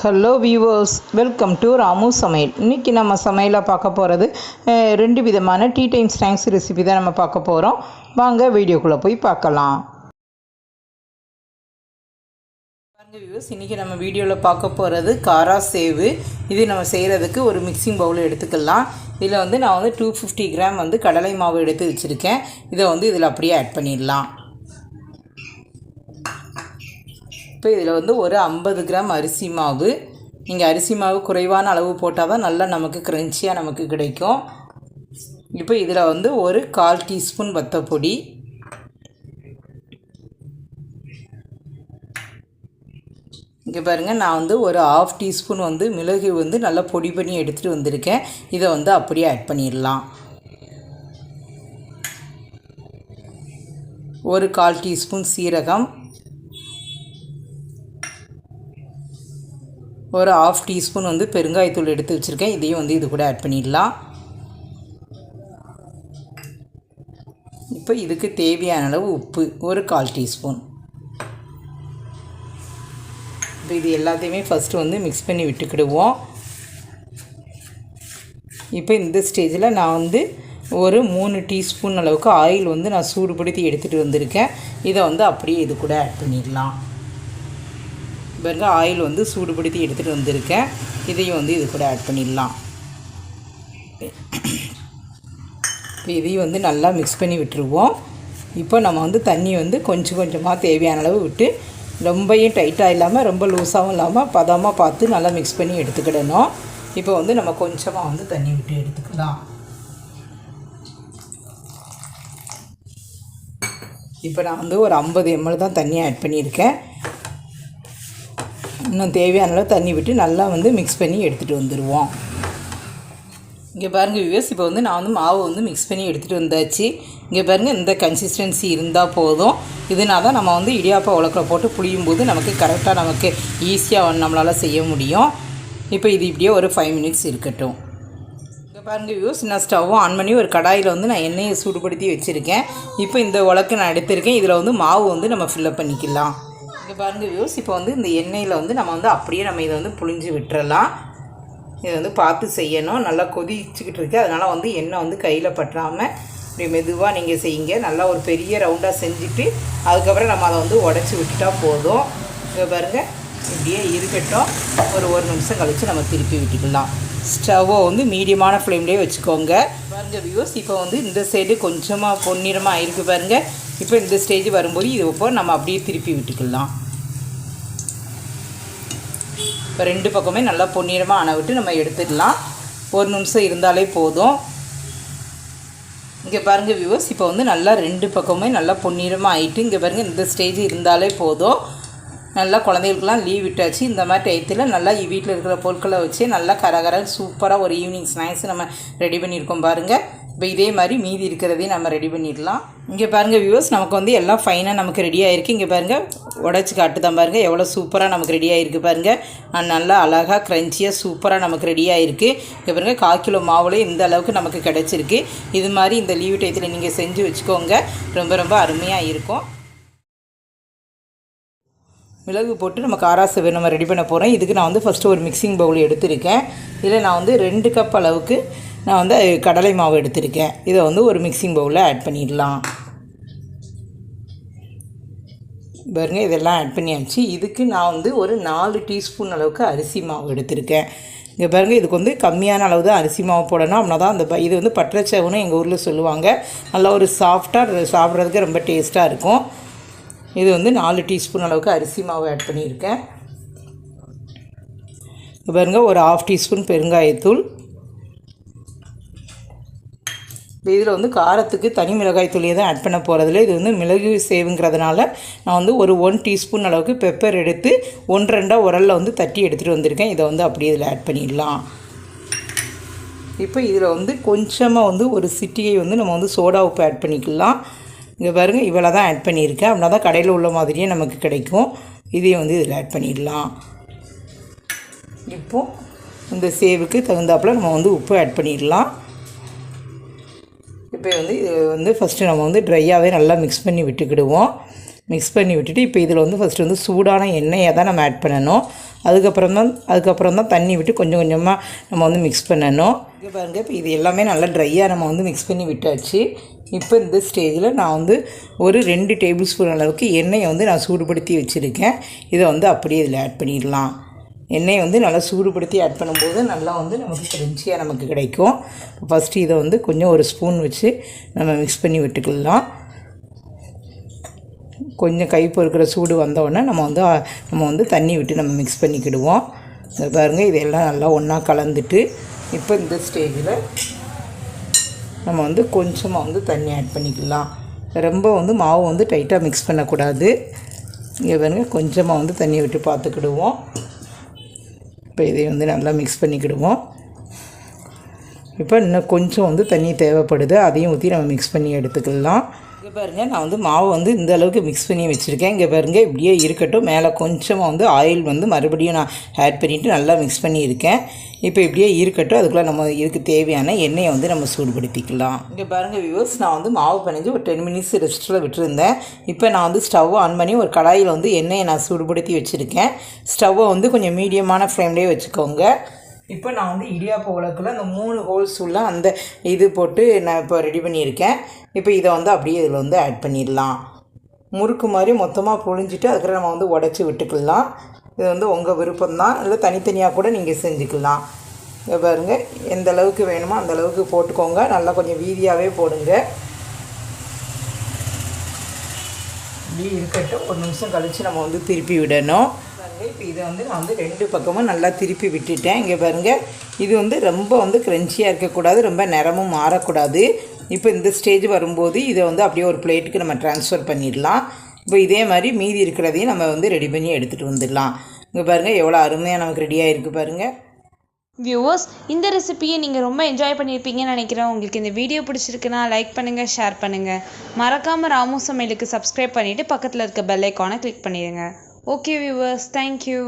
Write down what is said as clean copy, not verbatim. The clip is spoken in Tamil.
Hello viewers, welcome to Ramu சமையல். இன்றைக்கி நம்ம சமையலாக பார்க்க போகிறது 2 விதமான டீ டைம் ஸ்நாக்ஸ் ரெசிபி தான் நம்ம பார்க்க போகிறோம். வாங்க வீடியோக்குள்ளே போய் பார்க்கலாம். வியூவர்ஸ், இன்றைக்கி நம்ம வீடியோவில் பார்க்க போகிறது காரா சேவு. இது நம்ம செய்கிறதுக்கு ஒரு மிக்சிங் பவுல் எடுத்துக்கலாம். இதில் நான் 250 கிராம் கடலை மாவு எடுத்து வச்சுருக்கேன். இதை இதில் அப்படியே ஆட் பண்ணிடலாம். இப்போ இதில் ஒரு 50 கிராம் அரிசி மாவு. நீங்கள் அரிசி மாவு குறைவான அளவு போட்டால் தான் நல்லா நமக்கு க்ரன்ச்சியாக நமக்கு கிடைக்கும். இப்போ இதில் ஒரு 1/4 டீஸ்பூன் வத்தப்பொடி, இங்கே பாருங்கள் நான் ஒரு 1/2 டீஸ்பூன் மிளகு நல்லா பொடி பண்ணி எடுத்துகிட்டு வந்திருக்கேன். இதை அப்படியே ஆட் பண்ணிடலாம். ஒரு 1/4 டீஸ்பூன் சீரகம், ஒரு 1/2 டீஸ்பூன் பெருங்காயத்தூள் எடுத்து வச்சுருக்கேன். இதையும் இது கூட ஆட் பண்ணிடலாம். இப்போ இதுக்கு தேவையான அளவு உப்பு, ஒரு 1/4 டீஸ்பூன். இப்போ இது எல்லாத்தையுமே ஃபஸ்ட்டு மிக்ஸ் பண்ணி விட்டுக்கிடுவோம். இப்போ இந்த ஸ்டேஜில் நான் ஒரு 3 டீஸ்பூன் அளவுக்கு ஆயில் நான் சூடுபடுத்தி எடுத்துகிட்டு வந்திருக்கேன். இதை அப்படியே இது கூட ஆட் பண்ணிடலாம். பாருங்க, ஆயில் சூடுபடுத்தி எடுத்துகிட்டு வந்திருக்கேன். இதையும் இது கூட ஆட் பண்ணிடலாம். இப்போ இதையும் நல்லா மிக்ஸ் பண்ணி விட்டுருவோம். இப்போ நம்ம தண்ணி கொஞ்சம் கொஞ்சமாக தேவையான அளவு விட்டு, ரொம்பவும் டைட்டாக இல்லாமல் ரொம்ப லூஸாகவும் இல்லாமல் பதமாக பார்த்து நல்லா மிக்ஸ் பண்ணி எடுத்துக்கிடணும். இப்போ நம்ம கொஞ்சமாக தண்ணி விட்டு எடுத்துக்கலாம். இப்போ நான் ஒரு 50 ml தான் தண்ணி ஆட் பண்ணியிருக்கேன். இன்னும் தேவையான அளவு தண்ணி விட்டு நல்லா மிக்ஸ் பண்ணி எடுத்துகிட்டு வந்துடுவோம். இங்கே பாருங்கள் வியூவர்ஸ், இப்போ நான் மாவு மிக்ஸ் பண்ணி எடுத்துகிட்டு வந்தாச்சு. இங்கே பாருங்கள், இந்த கன்சிஸ்டன்சி இருந்தால் போதும். இதனால தான் நம்ம இடியாப்பா உலக்கில் போட்டு புளியும் போது நமக்கு கரெக்டாக நமக்கு ஈஸியாக நம்மளால் செய்ய முடியும். இப்போ இது இப்படியே ஒரு 5 மினிட்ஸ் இருக்கட்டும். இங்கே பாருங்கள் வியூவர்ஸ், நான் ஸ்டவ்வும் ஆன் பண்ணி ஒரு கடாயில் நான் எண்ணெயை சூடுபடுத்தி வச்சுருக்கேன். இப்போ இந்த உலக்கு நான் எடுத்திருக்கேன். இதில் மாவு நம்ம ஃபில்லப் பண்ணிக்கலாம். இங்கே பாருங்கள் வியூஸ், இப்போ இந்த எண்ணெயில் நம்ம அப்படியே நம்ம இதை புழிஞ்சு விட்டுறலாம். இதை பார்த்து செய்யணும். நல்லா கொதிச்சுக்கிட்டு இருக்குது. அதனால் எண்ணெய் கையில் பற்றாமல் இப்படி மெதுவாக நீங்கள் செய்யுங்க. நல்லா ஒரு பெரிய ரவுண்டாக செஞ்சுட்டு அதுக்கப்புறம் நம்ம அதை உடச்சி விட்டுட்டா போதும். இங்கே பாருங்கள், இப்படியே இருக்கட்டும். ஒரு நிமிஷம் கழித்து நம்ம திருப்பி விட்டுக்கலாம். ஸ்டவ்வை மீடியமான ஃப்ளேம்லேயே வச்சுக்கோங்க. பாருங்கள் வியூஸ், இப்போ இந்த சைடு கொஞ்சமாக பொன்னிறமாக ஆயிருக்கு பாருங்கள். இப்போ இந்த ஸ்டேஜ் வரும்போது இது இப்போ நம்ம அப்படியே திருப்பி விட்டுக்கலாம். இப்போ 2 பக்கமே நல்லா பொன்னிறமாக ஆன விட்டு நம்ம எடுத்துடலாம். ஒரு நிமிஷம் இருந்தாலே போதும். இங்கே பாருங்கள் வியூவர்ஸ், இப்போ நல்லா 2 பக்கமே நல்லா பொன்னிறமாக ஆகிட்டு, இங்கே பாருங்கள் இந்த ஸ்டேஜ் இருந்தாலே போதும். நல்லா குழந்தைகளுக்கெல்லாம் லீவ் விட்டாச்சு. இந்த மாதிரி டயத்தில் நல்லா வீட்டில் இருக்கிற பொருட்களை வச்சு நல்லா கரகரன்னு சூப்பராக ஒரு ஈவினிங் ஸ்நாக்ஸ் நம்ம ரெடி பண்ணியிருக்கோம் பாருங்கள். இப்போ இதே மாதிரி மீதி இருக்கிறதையும் நம்ம ரெடி பண்ணிடலாம். இங்கே பாருங்கள் வியூவர்ஸ், நமக்கு எல்லாம் ஃபைனாக நமக்கு ரெடி ஆகிருக்கு. இங்கே பாருங்கள், உடச்சி காட்டு தான் பாருங்கள் எவ்வளோ சூப்பராக நமக்கு ரெடி ஆகிருக்கு பாருங்கள். நல்லா அழகாக க்ரன்ச்சியாக சூப்பராக நமக்கு ரெடி ஆகிருக்கு. இங்கே பாருங்கள், 1/4 கிலோ மாவுல இந்த அளவுக்கு நமக்கு கிடச்சிருக்கு. இது மாதிரி இந்த லீவ் டயத்தில் நீங்கள் செஞ்சு வச்சுக்கோங்க. ரொம்ப ரொம்ப அருமையாக இருக்கும். மிளகு போட்டு நம்ம காரா சேவு நம்ம ரெடி பண்ண போகிறோம். இதுக்கு நான் ஃபஸ்ட்டு ஒரு மிக்சிங் பவுல் எடுத்திருக்கேன். இதில் நான் 2 கப் அளவுக்கு நான் கடலை மாவு எடுத்திருக்கேன். இதை ஒரு மிக்சிங் பவுலில் ஆட் பண்ணிடலாம். பாருங்கள், இதெல்லாம் ஆட் பண்ணியாச்சு. இதுக்கு நான் ஒரு 4 டீஸ்பூன் அளவுக்கு அரிசி மாவு எடுத்திருக்கேன். இங்கே பாருங்கள், இதுக்கு கம்மியான அளவு தான் அரிசி மாவு போடணும். அப்படின்னா தான் அந்த இது பற்றச்சேவுன்னு எங்கள் ஊரில் சொல்லுவாங்க. நல்லா ஒரு சாஃப்டாக சாப்பிட்றதுக்கு ரொம்ப டேஸ்ட்டாக இருக்கும். இது 4 டீஸ்பூன் அளவுக்கு அரிசி மாவு ஆட் பண்ணியிருக்கேன். இங்கே பாருங்கள், ஒரு 1/2 டீஸ்பூன் பெருங்காயத்தூள். இதில் காரத்துக்கு தனி மிளகாய் தூளியை தான் ஆட் பண்ண போகிறதில்ல. இது மிளகு சேவுங்கிறதுனால நான் ஒரு 1 டீஸ்பூன் அளவுக்கு பெப்பர் எடுத்து 1-2 உரலில் தட்டி எடுத்துகிட்டு வந்திருக்கேன். இதை அப்படியே இதில் ஆட் பண்ணிடலாம். இப்போ இதில் கொஞ்சமாக ஒரு சிட்டிகை நம்ம சோடா உப்பு ஆட் பண்ணிக்கலாம். இங்கே பாருங்கள், இவ்வளோ தான் ஆட் பண்ணியிருக்கேன். அப்படின்னா தான் கடையில் உள்ள மாதிரியே நமக்கு கிடைக்கும். இதையும் இதில் ஆட் பண்ணிடலாம். இப்போது இந்த சேவுக்கு தகுந்தாப்பில் நம்ம உப்பு ஆட் பண்ணிடலாம். இப்போ இது ஃபஸ்ட்டு நம்ம ட்ரையாகவே நல்லா மிக்ஸ் பண்ணி விட்டுக்கிடுவோம். மிக்ஸ் பண்ணி விட்டுட்டு இப்போ இதில் ஃபஸ்ட்டு சூடான எண்ணெயை தான் நம்ம ஆட் பண்ணணும். அதுக்கப்புறம் தான் தண்ணி விட்டு கொஞ்சம் கொஞ்சமாக நம்ம வந்து மிக்ஸ் பண்ணணும். இங்கே பாருங்கள், இப்போ இது எல்லாமே நல்லா ட்ரையாக நம்ம வந்து மிக்ஸ் பண்ணி விட்டாச்சு. இப்போ இந்த ஸ்டேஜில் நான் வந்து ஒரு 2 டேபிள் ஸ்பூன் அளவுக்கு எண்ணெயை வந்து நான் சூடுபடுத்தி வச்சுருக்கேன். இதை வந்து அப்படியே இதில் ஆட் பண்ணிடலாம். எண்ணெயை வந்து நல்லா சூடுபடுத்தி ஆட் பண்ணும்போது நல்லா வந்து நமக்கு கிரன்ச்சியாக நமக்கு கிடைக்கும். ஃபஸ்ட்டு இதை வந்து கொஞ்சம் ஒரு ஸ்பூன் வச்சு நம்ம மிக்ஸ் பண்ணி விட்டுக்கலாம். கொஞ்சம் கை பொறுக்கிற சூடு வந்தோடனே நம்ம வந்து தண்ணி விட்டு நம்ம மிக்ஸ் பண்ணிக்கிடுவோம். இதை பாருங்கள், இதெல்லாம் நல்லா ஒன்றா கலந்துட்டு இப்போ இந்த ஸ்டேஜில் நம்ம வந்து கொஞ்சமாக வந்து தண்ணி ஆட் பண்ணிக்கலாம். ரொம்ப வந்து மாவு வந்து டைட்டாக மிக்ஸ் பண்ணக்கூடாது. இங்கே பாருங்கள், கொஞ்சமாக வந்து தண்ணி விட்டு பார்த்துக்கிடுவோம். இப்போ இதை வந்து நல்லா மிக்ஸ் பண்ணிக்கிடுவோம். இப்போ இன்னும் கொஞ்சம் வந்து தண்ணி தேவைப்படுது, அதையும் ஊற்றி நம்ம மிக்ஸ் பண்ணி எடுத்துக்கலாம். இங்கே பாருங்கள், நான் வந்து மாவு வந்து இந்த அளவுக்கு மிக்ஸ் பண்ணி வச்சுருக்கேன். இங்கே பாருங்கள், இப்படியே இருக்கட்டும். மேலே கொஞ்சமாக வந்து ஆயில் வந்து மறுபடியும் நான் ஆட் பண்ணிவிட்டு நல்லா மிக்ஸ் பண்ணியிருக்கேன். இப்போ இப்படியே இருக்கட்டும். அதுக்குள்ளே நம்ம இதுக்கு தேவையான எண்ணெயை வந்து நம்ம சூடுபடுத்திக்கலாம். இங்கே பாருங்கள் வியூவர்ஸ், நான் வந்து மாவு பிணைஞ்சு ஒரு 10 மினிட்ஸ் ரெஸ்ட்டில் விட்டுருந்தேன். இப்போ நான் வந்து ஸ்டவ் ஆன் பண்ணி ஒரு கடாயில் வந்து எண்ணெயை நான் சூடுபடுத்தி வச்சுருக்கேன். ஸ்டவ்வை வந்து கொஞ்சம் மீடியமான ஃப்ளேம்லேயே வச்சுக்கோங்க. இப்போ நான் வந்து இடியாப்ப உலக்கில் அந்த 3 ஹோல்ஸ் உள்ள அந்த இது போட்டு நான் இப்போ ரெடி பண்ணியிருக்கேன். இப்போ இதை வந்து அப்படியே இதில் வந்து ஆட் பண்ணிடலாம். முறுக்கு மாதிரி மொத்தமாக புழிஞ்சிட்டு அதுக்கப்புறம் நம்ம வந்து உடச்சி விட்டுக்கலாம். இது வந்து உங்கள் விருப்பம்தான், இல்லை தனித்தனியாக கூட நீங்கள் செஞ்சுக்கலாம். இதை பாருங்கள், எந்த அளவுக்கு வேணுமோ அந்த அளவுக்கு போட்டுக்கோங்க. நல்லா கொஞ்சம் வீதியாகவே போடுங்க. இப்படி இருக்கட்டும். ஒரு நிமிஷம் கழித்து நம்ம வந்து திருப்பி விடணும். இப்போ இதை வந்து நான் வந்து 2 பக்கமும் நல்லா திருப்பி விட்டுட்டேன். இங்கே பாருங்கள், இது வந்து ரொம்ப வந்து க்ரன்ச்சியாக இருக்கக்கூடாது, ரொம்ப நிறமும் மாறக்கூடாது. இப்போ இந்த ஸ்டேஜ் வரும்போது இதை வந்து அப்படியே ஒரு பிளேட்டுக்கு நம்ம ட்ரான்ஸ்ஃபர் பண்ணிடலாம். இப்போ இதே மாதிரி மீதி இருக்கிறதையும் நம்ம வந்து ரெடி பண்ணி எடுத்துகிட்டு வந்துடலாம். இங்கே பாருங்கள், எவ்வளோ அருமையாக நமக்கு ரெடியாக இருக்குது பாருங்கள். வியூவர்ஸ், இந்த ரெசிபியை நீங்கள் ரொம்ப என்ஜாய் பண்ணியிருப்பீங்கன்னு நினைக்கிறேன். உங்களுக்கு இந்த வீடியோ பிடிச்சிருக்குன்னா லைக் பண்ணுங்கள், ஷேர் பண்ணுங்கள். மறக்காமல் ராமு சமையலுக்கு சப்ஸ்கிரைப் பண்ணிவிட்டு பக்கத்தில் இருக்க பெல் ஐக்கானை கிளிக் பண்ணிடுங்க. Okay viewers, thank you.